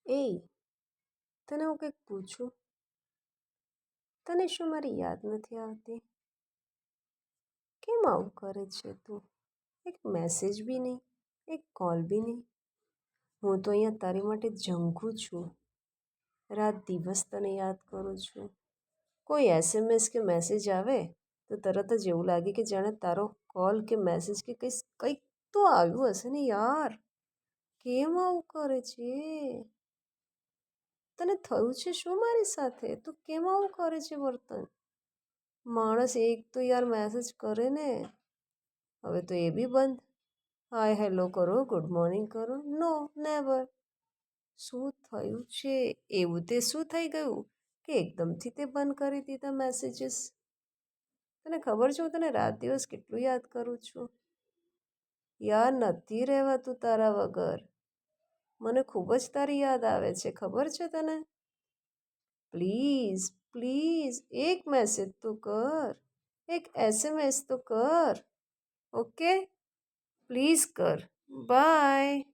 એ તને હું કંઈક પૂછું. તને શું મારી યાદ નથી આવતી? કેમ આવું કરે છે તું? એક મેસેજ બી નહીં, એક કોલ બી નહીં. હું તો અહીંયા તારી માટે ઝંખું છું. રાત દિવસ તને યાદ કરું છું. કોઈ એસએમએસ કે મેસેજ આવે તો તરત જ એવું લાગે કે જાણે તારો કોલ કે મેસેજ કે કંઈક તો આવ્યું હશે ને યાર. કેમ આવું કરે છે? તને થયું છે શું મારી સાથે? તું કેમ આવું કરે છે વર્તન? માણસ એક તો યાર મેસેજ કરે ને. હવે તો એ બી બંધ. હાય હેલો કરો, ગુડ મોર્નિંગ કરો, નો નેવર. શું થયું છે? એવું તે શું થઈ ગયું કે એકદમથી તે બંધ કરી દીધા મેસેજીસ? તને ખબર છે હું તને રાત દિવસ કેટલું યાદ કરું છું? યાર નથી રહેવાતું તારા વગર. મને ખૂબ જ તારી યાદ આવે છે, ખબર છે તને? પ્લીઝ પ્લીઝ એક મેસેજ તો કર, એક એસએમએસ તો કર. ઓકે પ્લીઝ કર. બાય.